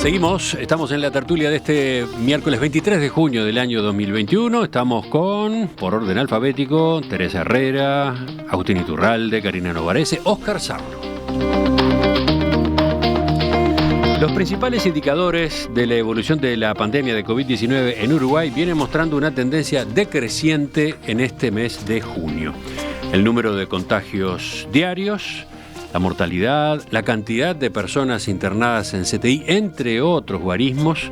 Seguimos, estamos en la tertulia de este miércoles 23 de junio del año 2021. Estamos con, por orden alfabético, Teresa Herrera, Agustín Iturralde, Karina Novarese, Óscar Sarlo. Los principales indicadores de la evolución de la pandemia de COVID-19 en Uruguay vienen mostrando una tendencia decreciente en este mes de junio. El número de contagios diarios, la mortalidad, la cantidad de personas internadas en CTI, entre otros guarismos,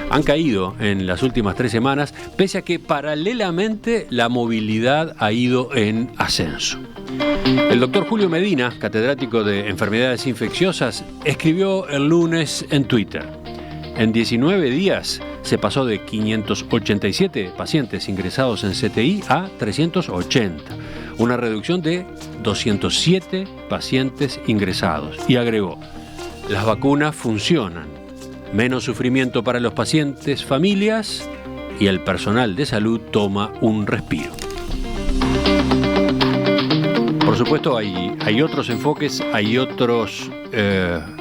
han caído en las últimas 3 semanas, pese a que paralelamente la movilidad ha ido en ascenso. El doctor Julio Medina, catedrático de enfermedades infecciosas, escribió el lunes en Twitter: en 19 días se pasó de 587 pacientes ingresados en CTI a 380, una reducción de 207 pacientes ingresados. Y agregó: las vacunas funcionan, menos sufrimiento para los pacientes, familias, y el personal de salud toma un respiro. Por supuesto, hay otros enfoques, hay otros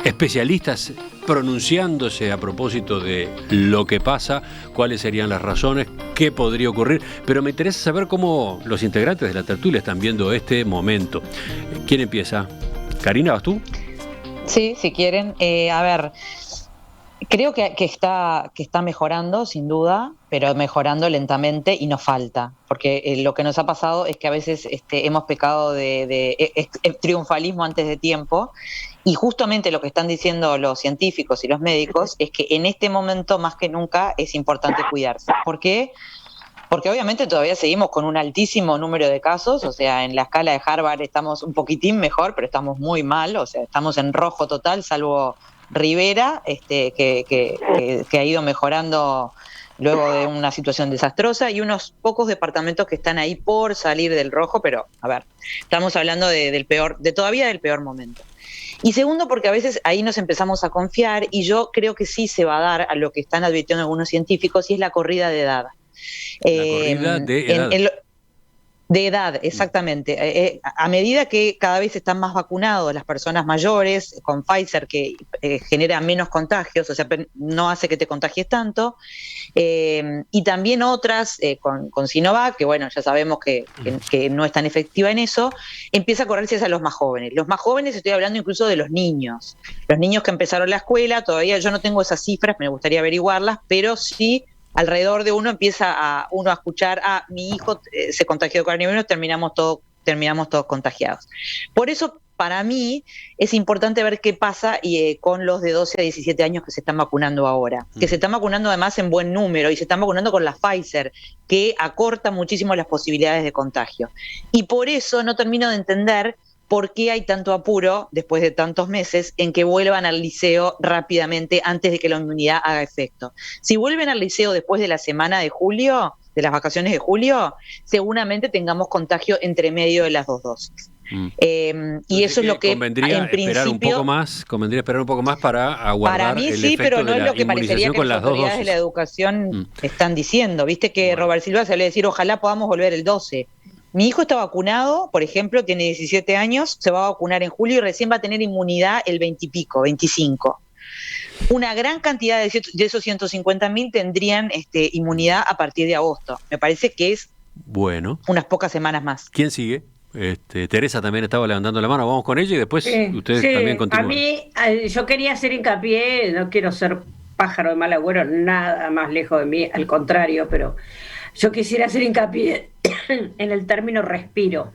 especialistas pronunciándose a propósito de lo que pasa, cuáles serían las razones, qué podría ocurrir, pero me interesa saber cómo los integrantes de la tertulia están viendo este momento. ¿Quién empieza? Karina, ¿vas tú? Sí, si quieren. A ver, creo que está mejorando, sin duda, pero mejorando lentamente y nos falta, porque lo que nos ha pasado es que a veces hemos pecado de triunfalismo antes de tiempo, y justamente lo que están diciendo los científicos y los médicos es que en este momento más que nunca es importante cuidarse. ¿Por qué? Porque obviamente todavía seguimos con un altísimo número de casos, o sea, en la escala de Harvard estamos un poquitín mejor, pero estamos muy mal, o sea, estamos en rojo total, salvo Rivera, que ha ido mejorando luego de una situación desastrosa, y unos pocos departamentos que están ahí por salir del rojo, pero a ver, estamos hablando todavía del peor momento. Y segundo, porque a veces ahí nos empezamos a confiar, y yo creo que sí se va a dar a lo que están advirtiendo algunos científicos, y es la corrida de edad. La corrida de edad. De edad, exactamente. A medida que cada vez están más vacunados las personas mayores, con Pfizer, que genera menos contagios, o sea, no hace que te contagies tanto, y también otras con Sinovac, que bueno, ya sabemos que no es tan efectiva en eso, empieza a correrse hacia los más jóvenes. Los más jóvenes, estoy hablando incluso de los niños que empezaron la escuela. Todavía yo no tengo esas cifras, me gustaría averiguarlas, pero sí, alrededor de uno empieza a escuchar: mi hijo se contagió de coronavirus, terminamos todos contagiados. Por eso, para mí, es importante ver qué pasa con los de 12 a 17 años que se están vacunando ahora, que se están vacunando además en buen número, y se están vacunando con la Pfizer, que acorta muchísimo las posibilidades de contagio. Y por eso no termino de entender por qué hay tanto apuro, después de tantos meses, en que vuelvan al liceo rápidamente antes de que la inmunidad haga efecto. Si vuelven al liceo después de la semana de julio, de las vacaciones de julio, seguramente tengamos contagio entre medio de las dos dosis. Y eso es lo que convendría esperar un poco más para aguardar. Para mí sí, pero no es lo que parecería que las autoridades de la educación están diciendo. Viste que Robert Silva se le decir: ojalá podamos volver el 12. Mi hijo está vacunado, por ejemplo, tiene 17 años, se va a vacunar en julio y recién va a tener inmunidad el 20 y pico, 25. Una gran cantidad de esos 150.000 tendrían inmunidad a partir de agosto. Me parece que es unas pocas semanas más. ¿Quién sigue? Teresa también estaba levantando la mano, vamos con ella y después ustedes también continúan. A mí, yo quería hacer hincapié, no quiero ser pájaro de mal agüero, nada más lejos de mí, al contrario, pero yo quisiera hacer hincapié en el término respiro,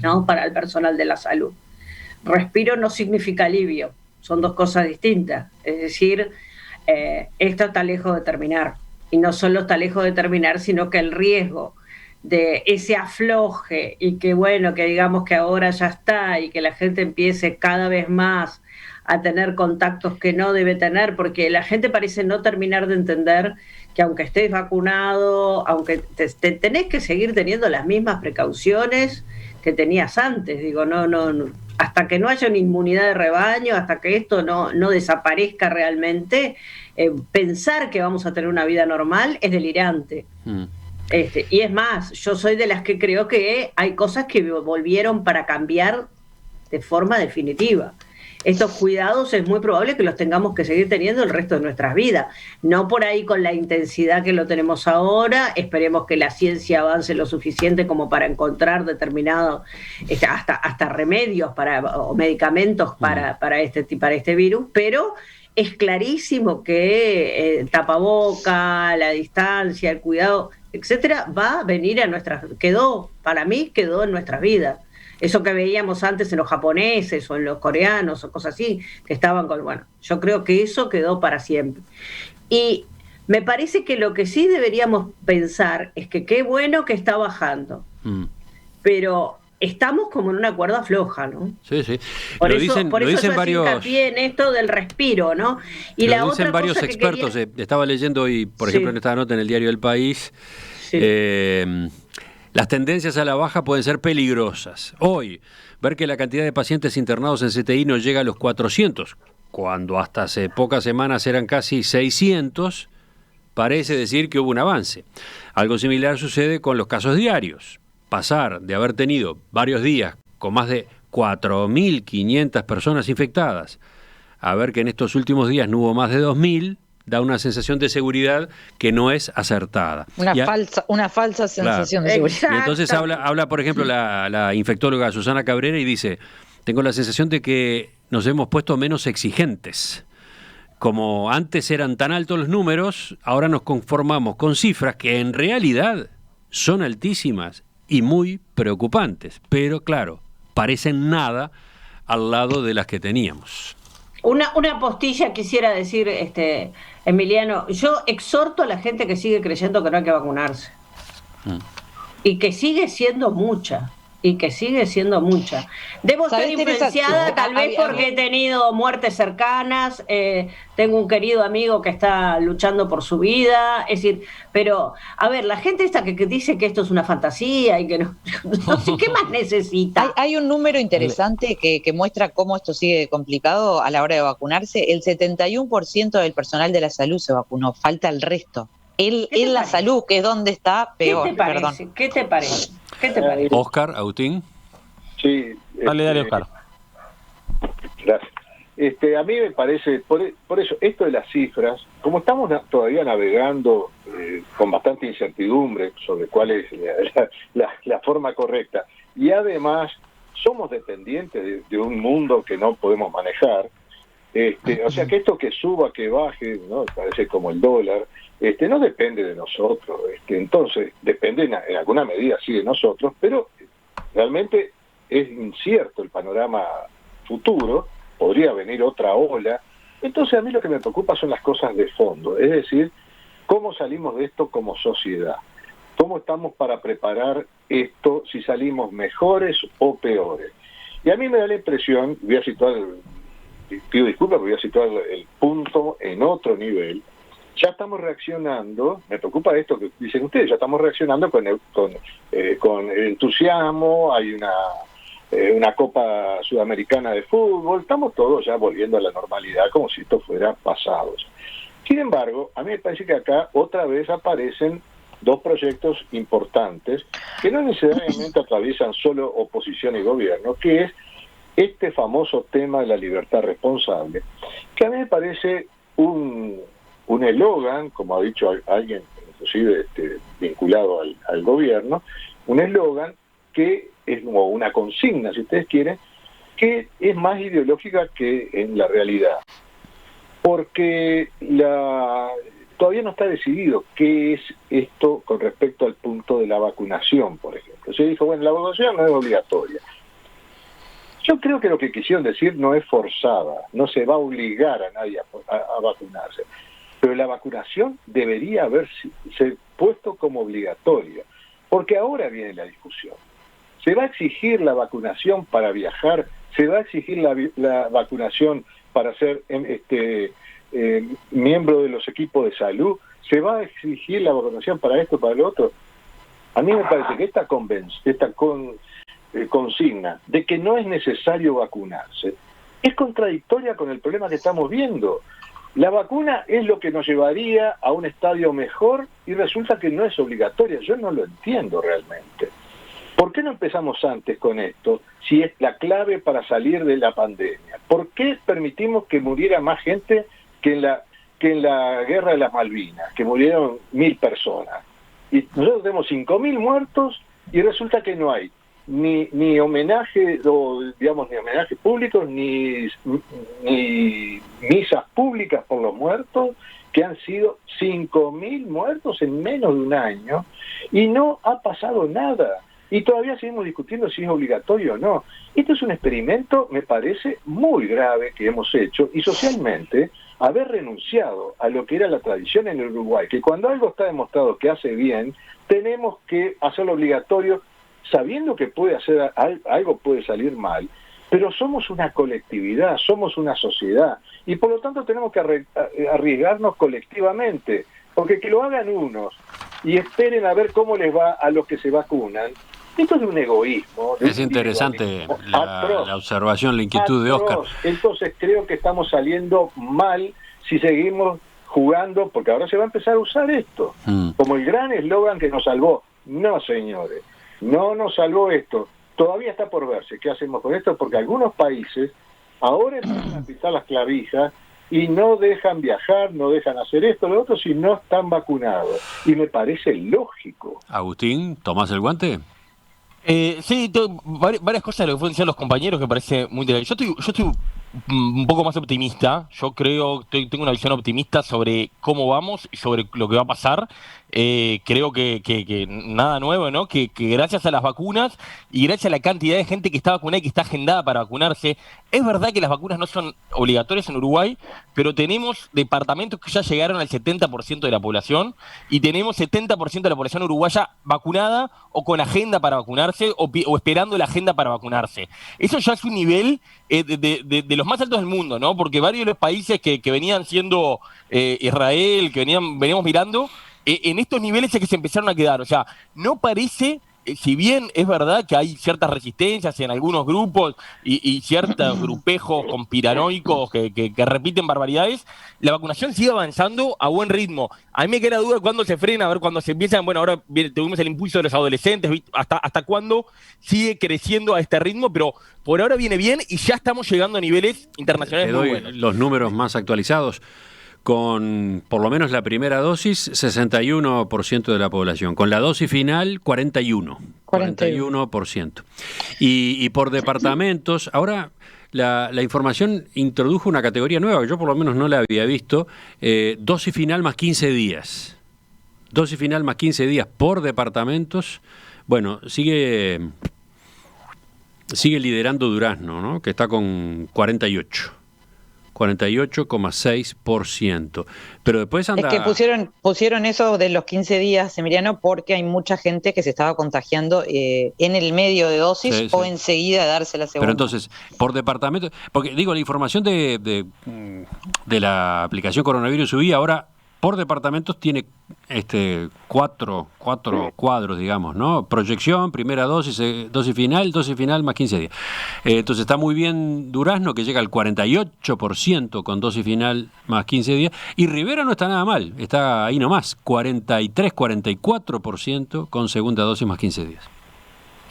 ¿no? Para el personal de la salud. Respiro no significa alivio, son dos cosas distintas. Es decir, esto está lejos de terminar. Y no solo está lejos de terminar, sino que el riesgo de ese afloje y que bueno, que digamos que ahora ya está y que la gente empiece cada vez más a tener contactos que no debe tener, porque la gente parece no terminar de entender que aunque estés vacunado, aunque tenés que seguir teniendo las mismas precauciones que tenías antes. Digo, no, hasta que no haya una inmunidad de rebaño, hasta que esto no desaparezca realmente, pensar que vamos a tener una vida normal es delirante. Y es más, yo soy de las que creo que hay cosas que volvieron para cambiar de forma definitiva. estos cuidados es muy probable que los tengamos que seguir teniendo el resto de nuestras vidas. No por ahí con la intensidad que lo tenemos ahora, esperemos que la ciencia avance lo suficiente como para encontrar determinados, hasta remedios o medicamentos para este virus, pero es clarísimo que el tapaboca, la distancia, el cuidado, etcétera, va a venir a para mí quedó en nuestras vidas. Eso que veíamos antes en los japoneses o en los coreanos o cosas así, que estaban yo creo que eso quedó para siempre. Y me parece que lo que sí deberíamos pensar es que qué bueno que está bajando, pero estamos como en una cuerda floja, ¿no? Sí. Por eso yo varios hincapié en esto del respiro, ¿no? Y lo dicen varios expertos. Estaba leyendo hoy, por ejemplo, en esta nota en el diario El País, las tendencias a la baja pueden ser peligrosas. Hoy, ver que la cantidad de pacientes internados en CTI no llega a los 400, cuando hasta hace pocas semanas eran casi 600, parece decir que hubo un avance. Algo similar sucede con los casos diarios. Pasar de haber tenido varios días con más de 4.500 personas infectadas a ver que en estos últimos días no hubo más de 2.000, da una sensación de seguridad que no es acertada. Una falsa sensación de seguridad. Y entonces habla, por ejemplo, la infectóloga Susana Cabrera y dice, tengo la sensación de que nos hemos puesto menos exigentes. Como antes eran tan altos los números, ahora nos conformamos con cifras que en realidad son altísimas y muy preocupantes, pero claro, parecen nada al lado de las que teníamos. Una postilla quisiera decir, Emiliano, yo exhorto a la gente que sigue creyendo que no hay que vacunarse. Y que sigue siendo mucha. Debo estar influenciada tal vez porque he tenido muertes cercanas, tengo un querido amigo que está luchando por su vida, es decir, pero, a ver, la gente esta que dice que esto es una fantasía y que no sé qué más necesita. Hay un número interesante que muestra cómo esto sigue complicado a la hora de vacunarse. El 71% del personal de la salud se vacunó, falta el resto. En la salud, que es donde está peor. ¿Qué te parece? Oscar, Agustín. Sí. Dale, Oscar. Gracias. A mí me parece, por eso, esto de las cifras, como estamos todavía navegando con bastante incertidumbre sobre cuál es la forma correcta, y además somos dependientes de un mundo que no podemos manejar, o sea que esto que suba, que baje, ¿no? Parece como el dólar, no depende de nosotros, entonces depende en alguna medida sí de nosotros, pero realmente es incierto el panorama futuro, podría venir otra ola. Entonces a mí lo que me preocupa son las cosas de fondo, es decir, cómo salimos de esto como sociedad, cómo estamos para preparar esto, si salimos mejores o peores. Y a mí me da la impresión, pido disculpas, pero voy a situar el punto en otro nivel. Ya estamos reaccionando, me preocupa esto que dicen ustedes, ya estamos reaccionando con entusiasmo, hay una Copa Sudamericana de fútbol, estamos todos ya volviendo a la normalidad como si esto fuera pasado. Sin embargo, a mí me parece que acá otra vez aparecen dos proyectos importantes que no necesariamente atraviesan solo oposición y gobierno, que es este famoso tema de la libertad responsable, que a mí me parece un eslogan, como ha dicho alguien, inclusive vinculado al gobierno, un eslogan que es como una consigna, si ustedes quieren, que es más ideológica que en la realidad. Porque todavía no está decidido qué es esto con respecto al punto de la vacunación, por ejemplo. Se dijo, bueno, la vacunación no es obligatoria. Yo creo que lo que quisieron decir no es forzada, no se va a obligar a nadie a vacunarse, pero la vacunación debería haberse puesto como obligatoria, porque ahora viene la discusión. ¿Se va a exigir la vacunación para viajar? ¿Se va a exigir la vacunación para ser miembro de los equipos de salud? ¿Se va a exigir la vacunación para esto, para lo otro? A mí me parece que esta consigna de que no es necesario vacunarse es contradictoria con el problema que estamos viendo. La vacuna es lo que nos llevaría a un estadio mejor y resulta que no es obligatoria. Yo no lo entiendo realmente. ¿Por qué no empezamos antes con esto si es la clave para salir de la pandemia? ¿Por qué permitimos que muriera más gente que en la guerra de las Malvinas, que murieron 1.000 personas? Y nosotros tenemos 5.000 muertos y resulta que no hay ni homenaje, ni homenajes públicos, ni misas públicas por los muertos, que han sido 5.000 muertos en menos de un año, y no ha pasado nada. Y todavía seguimos discutiendo si es obligatorio o no. Este es un experimento, me parece, muy grave que hemos hecho, y socialmente, haber renunciado a lo que era la tradición en el Uruguay, que cuando algo está demostrado que hace bien, tenemos que hacerlo obligatorio, sabiendo que algo puede salir mal, pero somos una colectividad, somos una sociedad, y por lo tanto tenemos que arriesgarnos colectivamente, porque que lo hagan unos y esperen a ver cómo les va a los que se vacunan, esto es un egoísmo. Es interesante la observación, la inquietud de Óscar. Entonces creo que estamos saliendo mal si seguimos jugando, porque ahora se va a empezar a usar esto como el gran eslogan que nos salvó. No, señores, no nos salvó esto. Todavía está por verse qué hacemos con esto, porque algunos países ahora empiezan a pisar las clavijas y no dejan viajar, no dejan hacer esto, lo otro, si no están vacunados. Y me parece lógico. Agustín, ¿tomás el guante? Sí, varias cosas de lo que fueron diciendo los compañeros que me parece muy interesante. Yo estoy un poco más optimista. Yo tengo una visión optimista sobre cómo vamos y sobre lo que va a pasar. Creo que nada nuevo, ¿no? Que gracias a las vacunas y gracias a la cantidad de gente que está vacunada y que está agendada para vacunarse, es verdad que las vacunas no son obligatorias en Uruguay, pero tenemos departamentos que ya llegaron al 70% de la población y tenemos 70% de la población uruguaya vacunada o con agenda para vacunarse o esperando la agenda para vacunarse. Eso ya es un nivel de los más altos del mundo, ¿no? Porque varios de los países que venían siendo Israel, que veníamos mirando, en estos niveles es que se empezaron a quedar. O sea, no parece, si bien es verdad que hay ciertas resistencias en algunos grupos y ciertos grupejos conspiranoicos que repiten barbaridades, la vacunación sigue avanzando a buen ritmo. A mí me queda duda de cuándo se frena, a ver cuándo se empiezan. Bueno, ahora tuvimos el impulso de los adolescentes, hasta cuándo sigue creciendo a este ritmo, pero por ahora viene bien y ya estamos llegando a niveles internacionales muy buenos. Los números más actualizados. Con por lo menos la primera dosis, 61% de la población. Con la dosis final, 41%. Y por departamentos, ahora la información introdujo una categoría nueva, que yo por lo menos no la había visto, dosis final más 15 días. Dosis final más 15 días por departamentos. Bueno, sigue liderando Durazno, ¿no? Que está con 48,6%. Pero después anda... Es que pusieron eso de los 15 días, Emiliano, porque hay mucha gente que se estaba contagiando en el medio de dosis o enseguida de darse la segunda. Pero entonces, por departamento... Porque digo, la información de la aplicación Coronavirus UBI ahora por departamentos tiene cuatro cuadros, digamos, ¿no? Proyección, primera dosis final más 15 días. Entonces está muy bien Durazno, que llega al 48% con dosis final más 15 días, y Rivera no está nada mal, está ahí nomás, 44% con segunda dosis más 15 días.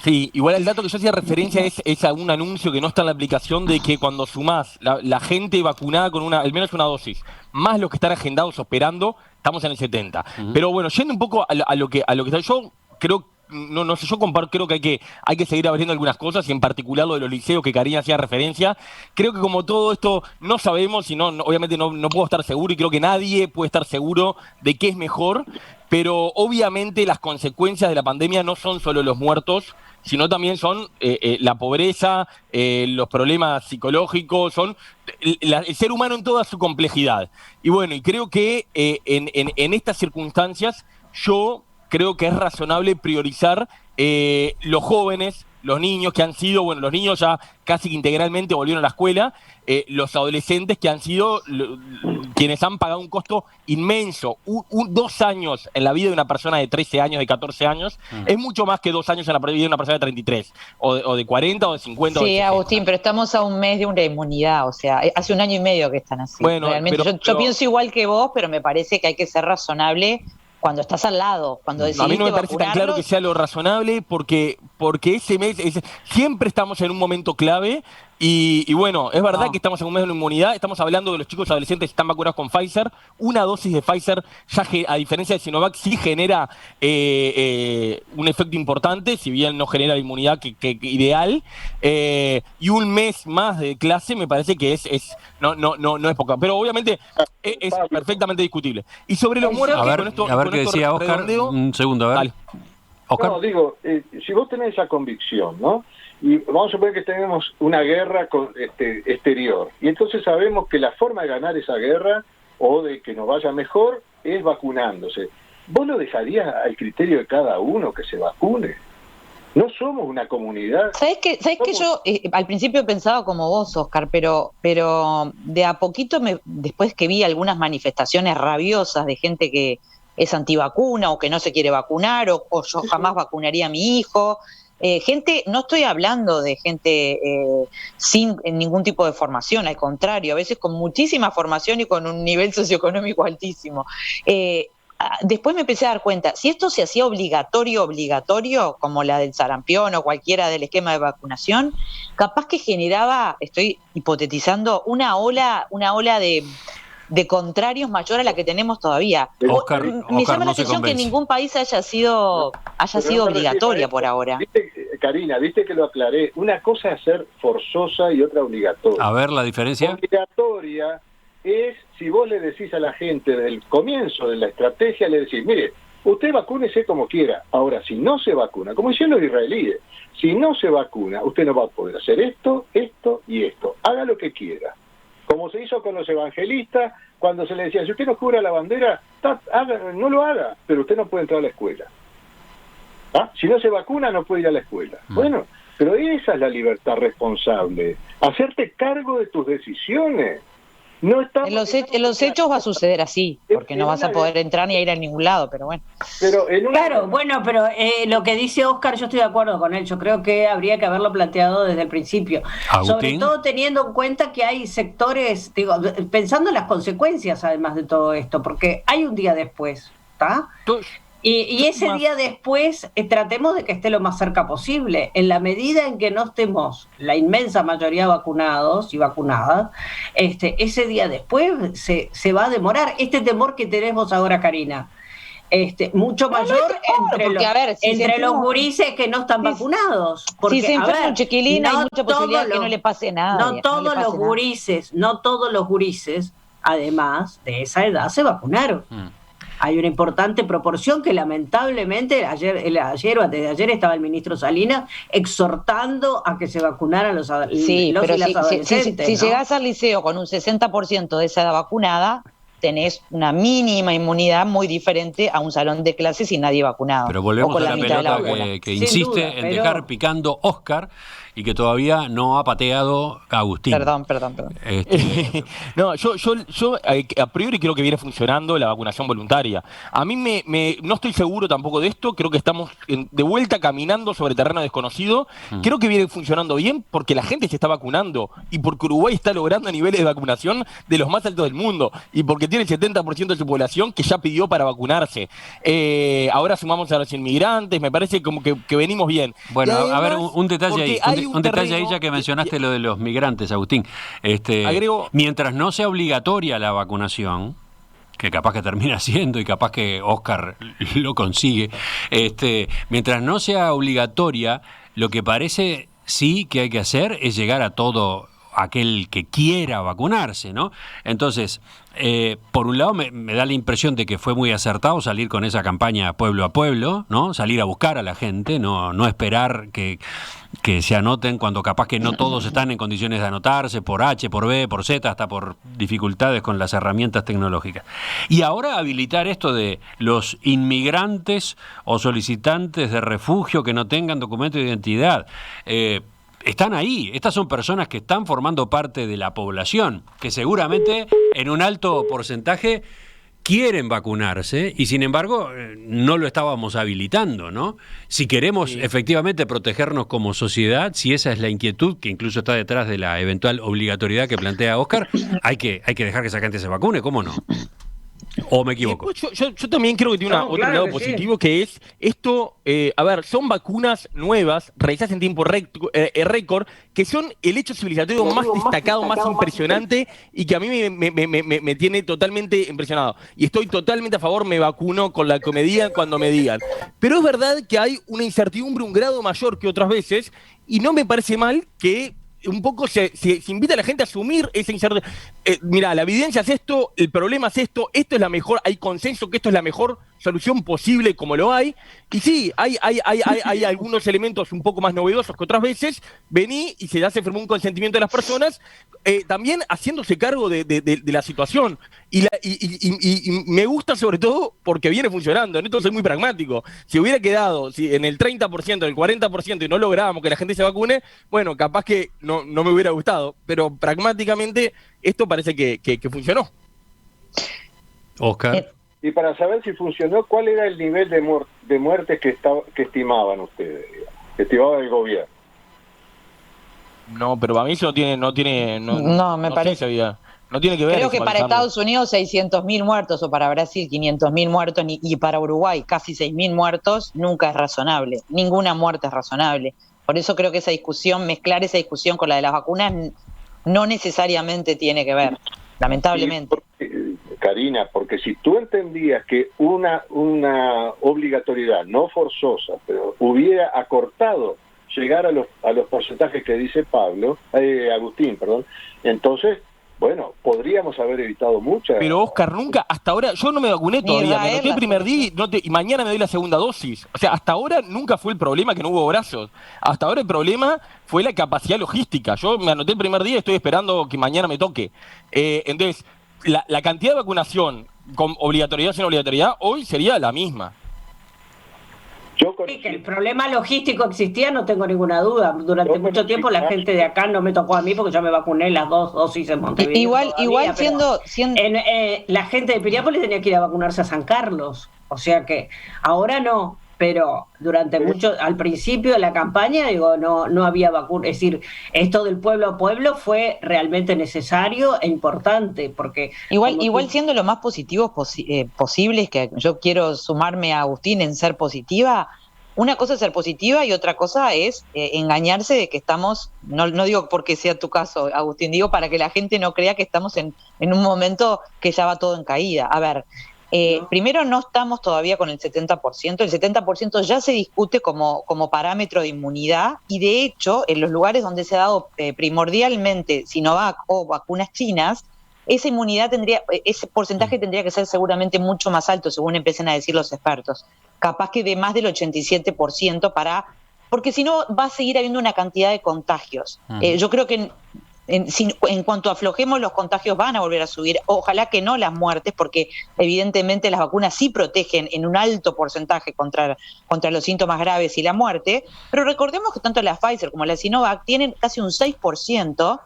Sí, igual el dato que yo hacía referencia es a un anuncio que no está en la aplicación de que cuando sumás la gente vacunada con al menos una dosis, más los que están agendados o esperando, estamos en el 70. Pero bueno, yendo un poco a lo que está, yo creo, no sé, yo creo que hay que seguir abriendo algunas cosas, y en particular lo de los liceos que Karina hacía referencia. Creo que como todo esto no sabemos, y obviamente no puedo estar seguro, y creo que nadie puede estar seguro de qué es mejor, pero obviamente las consecuencias de la pandemia no son solo los muertos, sino también son la pobreza, los problemas psicológicos, son el ser humano en toda su complejidad. Y bueno, y creo que en estas circunstancias yo creo que es razonable priorizar los jóvenes, los niños que han sido, bueno, los niños ya casi que integralmente volvieron a la escuela, los adolescentes que han sido quienes han pagado un costo inmenso. 2 años en la vida de una persona de 13 años, de 14 años, es mucho más que 2 años en la vida de una persona de 33, o de 40, o de 50. Sí, o de 60. Agustín, pero estamos a un mes de una inmunidad, o sea, hace 1 año y medio que están así. Bueno, realmente yo pienso igual que vos, pero me parece que hay que ser razonable cuando estás al lado, cuando decidiste a mí no me parece tan claro que sea lo razonable, porque porque ese mes, siempre estamos en un momento clave. Y bueno, es verdad que estamos en un mes de la inmunidad, estamos hablando de los chicos adolescentes que están vacunados con Pfizer. Una dosis de Pfizer, ya a diferencia de Sinovac, sí genera un efecto importante, si bien no genera la inmunidad que ideal. Y un mes más de clase me parece que no es poca. Pero obviamente es perfectamente discutible. Y sobre los muertos... A ver qué decía Oscar. Un segundo, a ver. Dale. Oscar. No, digo, si vos tenés esa convicción, ¿no? Y vamos a suponer que tenemos una guerra exterior, y entonces sabemos que la forma de ganar esa guerra o de que nos vaya mejor es vacunándose. ¿Vos lo dejarías al criterio de cada uno que se vacune? No somos una comunidad. ¿Sabés que yo al principio pensaba como vos, Oscar, pero de a poquito, después que vi algunas manifestaciones rabiosas de gente que es antivacuna o que no se quiere vacunar o yo jamás vacunaría a mi hijo... gente, no estoy hablando de gente sin ningún tipo de formación, al contrario, a veces con muchísima formación y con un nivel socioeconómico altísimo. Después me empecé a dar cuenta, si esto se hacía obligatorio, como la del sarampión o cualquiera del esquema de vacunación, capaz que generaba, estoy hipotetizando, una ola de contrarios mayor a la que tenemos todavía. Oscar me llama la atención que ningún país haya sido obligatoria por ahora. Karina, viste que lo aclaré. Una cosa es ser forzosa y otra obligatoria. A ver la diferencia. Obligatoria es si vos le decís a la gente desde el comienzo de la estrategia, le decís, mire, usted vacúnese como quiera. Ahora, si no se vacuna, como hicieron los israelíes, si no se vacuna, usted no va a poder hacer esto, esto y esto. Haga lo que quiera. Como se hizo con los evangelistas, cuando se le decía, si usted no cubra la bandera, no lo haga, pero usted no puede entrar a la escuela. Si no se vacuna, no puede ir a la escuela. Bueno, pero esa es la libertad responsable, hacerte cargo de tus decisiones. No estamos, en los hechos va a suceder así, porque no vas a poder entrar ni a ir a ningún lado, pero bueno. Pero lo que dice Oscar, yo estoy de acuerdo con él. Yo creo que habría que haberlo planteado desde el principio. Agustín. Sobre todo teniendo en cuenta que hay sectores, pensando en las consecuencias además de todo esto, porque hay un día después, ¿está? Y ese día después tratemos de que esté lo más cerca posible. En la medida en que no estemos la inmensa mayoría vacunados y vacunadas, ese día después se va a demorar. Este temor que tenemos ahora, Karina, mucho mayor entre los gurises que no están vacunados. Porque, si se enferma un chiquilín, hay mucha posibilidad de que no le pase nada. No todos los gurises, además de esa edad, se vacunaron. Hay una importante proporción que lamentablemente ayer o antes de ayer estaba el ministro Salinas exhortando a que se vacunaran los y las adolescentes. Si llegás al liceo con un 60% de esa edad vacunada, tenés una mínima inmunidad muy diferente a un salón de clases sin nadie vacunado. Pero volvemos a la pelota que insiste en dejar picando Oscar y que todavía no ha pateado Agustín. Perdón. No, yo a priori creo que viene funcionando la vacunación voluntaria. A mí no estoy seguro tampoco de esto, creo que estamos de vuelta caminando sobre terreno desconocido. Creo que viene funcionando bien porque la gente se está vacunando y porque Uruguay está logrando niveles de vacunación de los más altos del mundo y porque tiene el 70% de su población que ya pidió para vacunarse. Ahora sumamos a los inmigrantes, me parece como que venimos bien. Bueno, además, a ver, un detalle ahí. Un detalle ahí, ya que mencionaste lo de los migrantes, Agustín. Agrego, mientras no sea obligatoria la vacunación, que capaz que termina siendo y capaz que Oscar lo consigue, mientras no sea obligatoria, lo que parece sí que hay que hacer es llegar a todo aquel que quiera vacunarse, ¿no? Entonces, por un lado me da la impresión de que fue muy acertado salir con esa campaña pueblo a pueblo, ¿no? Salir a buscar a la gente, no esperar que se anoten cuando capaz que no todos están en condiciones de anotarse por H, por B, por Z, hasta por dificultades con las herramientas tecnológicas. Y ahora habilitar esto de los inmigrantes o solicitantes de refugio que no tengan documento de identidad. Están ahí, estas son personas que están formando parte de la población, que seguramente en un alto porcentaje quieren vacunarse y sin embargo no lo estábamos habilitando, ¿no? Si queremos efectivamente protegernos como sociedad, si esa es la inquietud que incluso está detrás de la eventual obligatoriedad que plantea Oscar, hay que dejar que esa gente se vacune, ¿cómo no? ¿O me equivoco? Yo también creo que tiene No, otro claro lado que sí. positivo, que es esto, a ver, son vacunas nuevas, realizadas en tiempo récord, que son el hecho civilizatorio más destacado, más impresionante, y que a mí me tiene totalmente impresionado. Y estoy totalmente a favor, me vacuno con la que me digan cuando me digan. Pero es verdad que hay una incertidumbre, un grado mayor que otras veces, y no me parece mal que un poco se invita a la gente a asumir esa incertidumbre. Mira, la evidencia es esto, el problema es esto es la mejor, hay consenso que esto es la mejor solución posible como lo hay. Y sí, hay algunos elementos un poco más novedosos que otras veces. Vení y se hace firmar un consentimiento de las personas, también haciéndose cargo de la situación. Y me gusta sobre todo porque viene funcionando. En esto soy muy pragmático. Si hubiera quedado en el 30%, en el 40% y no lográbamos que la gente se vacune, bueno, capaz que no me hubiera gustado. Pero pragmáticamente esto parece que funcionó. Oscar. Y para saber si funcionó, ¿cuál era el nivel de muertes que estimaban ustedes, digamos, que estimaba el gobierno? No, pero para mí eso no tiene, me parece. No tiene que ver. Creo eso, que para Alejandro. Estados Unidos 600.000 muertos o para Brasil 500.000 muertos y para Uruguay casi 6.000 muertos nunca es razonable. Ninguna muerte es razonable. Por eso creo que esa discusión, mezclar esa discusión con la de las vacunas, no necesariamente tiene que ver, lamentablemente. Karina, porque si tú entendías que una obligatoriedad no forzosa, pero hubiera acortado llegar a los porcentajes que dice Agustín, entonces, bueno, podríamos haber evitado muchas. Pero Oscar, nunca, hasta ahora, yo no me vacuné todavía, me anoté el primer día y mañana me doy la segunda dosis. O sea, hasta ahora nunca fue el problema que no hubo brazos. Hasta ahora el problema fue la capacidad logística. Yo me anoté el primer día y estoy esperando que mañana me toque. Entonces, la cantidad de vacunación con obligatoriedad sin obligatoriedad hoy sería la misma. Sí, que el problema logístico existía, no tengo ninguna duda. Durante mucho tiempo la gente de acá no me tocó a mí porque yo me vacuné las 2 dosis en Montevideo. Igual siendo la gente de Piriápolis tenía que ir a vacunarse a San Carlos. O sea que ahora no, pero durante al principio de la campaña, no había vacuna. Es decir, esto del pueblo a pueblo fue realmente necesario e importante, porque igual siendo lo más positivos posibles, que yo quiero sumarme a Agustín en ser positiva. Una cosa es ser positiva y otra cosa es engañarse de que estamos, no digo porque sea tu caso, Agustín, digo para que la gente no crea que estamos en un momento que ya va todo en caída. A ver, primero no estamos todavía con el 70%, el 70% ya se discute como parámetro de inmunidad y de hecho en los lugares donde se ha dado primordialmente Sinovac o vacunas chinas, esa inmunidad ese porcentaje tendría que ser seguramente mucho más alto, según empiezan a decir los expertos. Capaz que de más del 87% porque si no va a seguir habiendo una cantidad de contagios. Yo creo que en cuanto aflojemos los contagios van a volver a subir, ojalá que no las muertes, porque evidentemente las vacunas sí protegen en un alto porcentaje contra los síntomas graves y la muerte, pero recordemos que tanto la Pfizer como la Sinovac tienen casi un 6%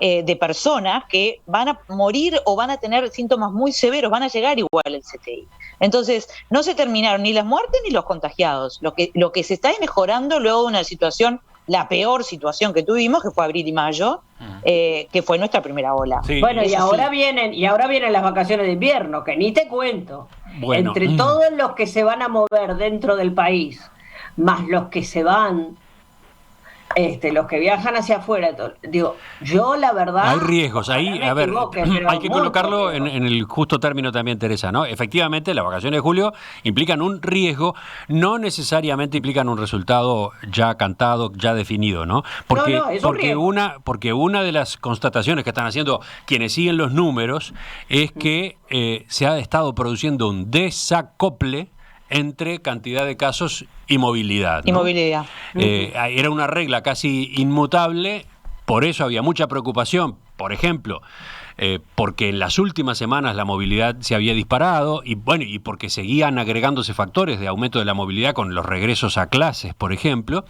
de personas que van a morir o van a tener síntomas muy severos, van a llegar igual al CTI. Entonces, no se terminaron ni las muertes ni los contagiados. Lo que se está es mejorando luego de una situación, la peor situación que tuvimos, que fue abril y mayo, que fue nuestra primera ola. Sí. Bueno, y ahora vienen las vacaciones de invierno, que ni te cuento. Bueno. Entre todos los que se van a mover dentro del país, más los que se van, los que viajan hacia afuera, yo la verdad... Hay riesgos ahí, a ver, hay que colocarlo en el justo término también, Teresa, ¿no? Efectivamente, las vacaciones de julio implican un riesgo, no necesariamente implican un resultado ya cantado, ya definido, ¿no? Porque una de las constataciones que están haciendo quienes siguen los números es que se ha estado produciendo un desacople entre cantidad de casos y movilidad, ¿no? Era una regla casi inmutable, por eso había mucha preocupación, por ejemplo, porque en las últimas semanas la movilidad se había disparado y porque seguían agregándose factores de aumento de la movilidad con los regresos a clases, por ejemplo,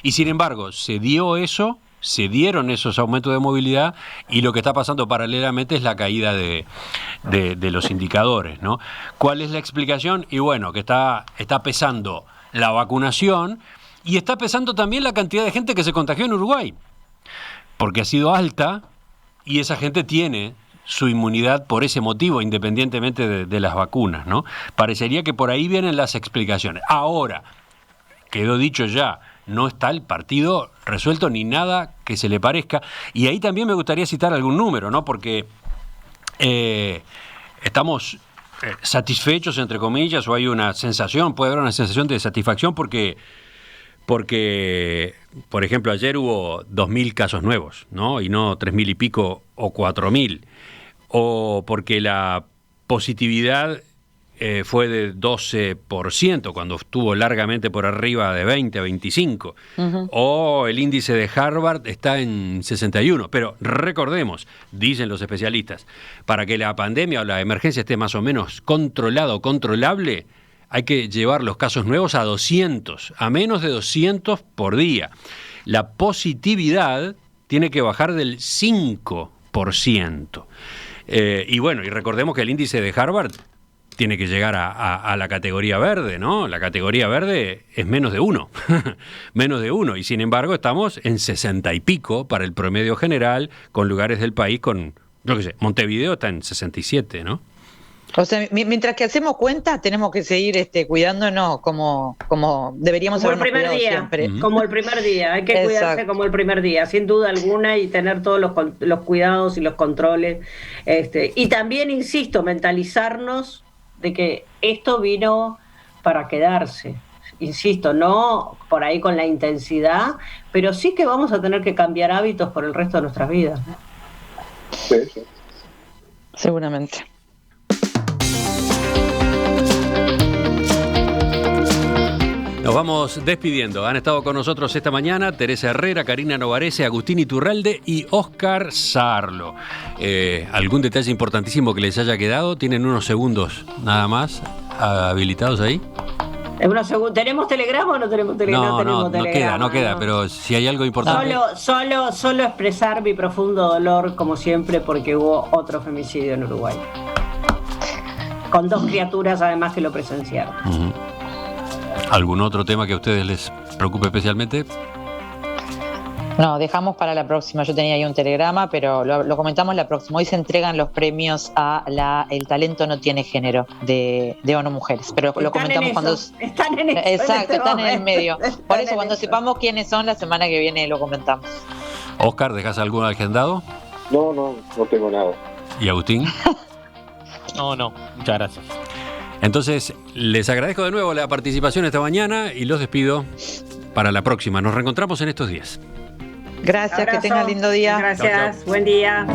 y sin embargo se dieron esos aumentos de movilidad y lo que está pasando paralelamente es la caída de los indicadores, ¿no? ¿Cuál es la explicación? Y bueno, que está pesando la vacunación y está pesando también la cantidad de gente que se contagió en Uruguay, porque ha sido alta y esa gente tiene su inmunidad por ese motivo, independientemente de las vacunas, ¿no? Parecería que por ahí vienen las explicaciones. Ahora, quedó dicho ya, no está el partido resuelto ni nada que se le parezca. Y ahí también me gustaría citar algún número, ¿no? Porque estamos satisfechos, entre comillas, o hay una sensación, puede haber una sensación de satisfacción porque, por ejemplo, ayer hubo 2.000 casos nuevos, ¿no? Y no 3.000 y pico o 4.000. O porque la positividad fue de 12%, cuando estuvo largamente por arriba de 20, 25. Uh-huh. O el índice de Harvard está en 61. Pero recordemos, dicen los especialistas, para que la pandemia o la emergencia esté más o menos controlada o controlable, hay que llevar los casos nuevos a 200, a menos de 200 por día. La positividad tiene que bajar del 5%. Y bueno, y recordemos que el índice de Harvard tiene que llegar a la categoría verde, ¿no? La categoría verde es menos de 1, menos de 1, y sin embargo estamos en 60 y pico para el promedio general, con lugares del país con, yo qué sé, Montevideo está en 67, ¿no? O sea, mientras que hacemos cuentas, tenemos que seguir cuidándonos como deberíamos habernos cuidado siempre. Uh-huh. Como el primer día, hay que cuidarse como el primer día, sin duda alguna, y tener todos los cuidados y los controles. Y también, insisto, mentalizarnos de que esto vino para quedarse. Insisto, no por ahí con la intensidad, pero sí que vamos a tener que cambiar hábitos por el resto de nuestras vidas. Sí, sí. Seguramente. Nos vamos despidiendo. Han estado con nosotros esta mañana Teresa Herrera, Karina Novarese, Agustín Iturralde y Óscar Sarlo. ¿Algún detalle importantísimo que les haya quedado? Tienen unos segundos nada más habilitados ahí. ¿Tenemos telegrama o no tenemos telegrama? No queda, pero si hay algo importante. Solo expresar mi profundo dolor, como siempre, porque hubo otro femicidio en Uruguay. Con 2 criaturas además que lo presenciaron. Uh-huh. ¿Algún otro tema que a ustedes les preocupe especialmente? No, dejamos para la próxima. Yo tenía ahí un telegrama, pero lo comentamos la próxima. Hoy se entregan los premios a El talento no tiene género de ONU Mujeres. Pero lo comentamos cuando... Están en eso. Exacto, están en el medio. Por eso, cuando sepamos quiénes son, la semana que viene lo comentamos. Óscar, ¿dejás algún agendado? No tengo nada. ¿Y Agustín? No, muchas gracias. Entonces, les agradezco de nuevo la participación esta mañana y los despido para la próxima. Nos reencontramos en estos días. Gracias, abrazo. Que tengan lindo día. Gracias, chau. Buen día.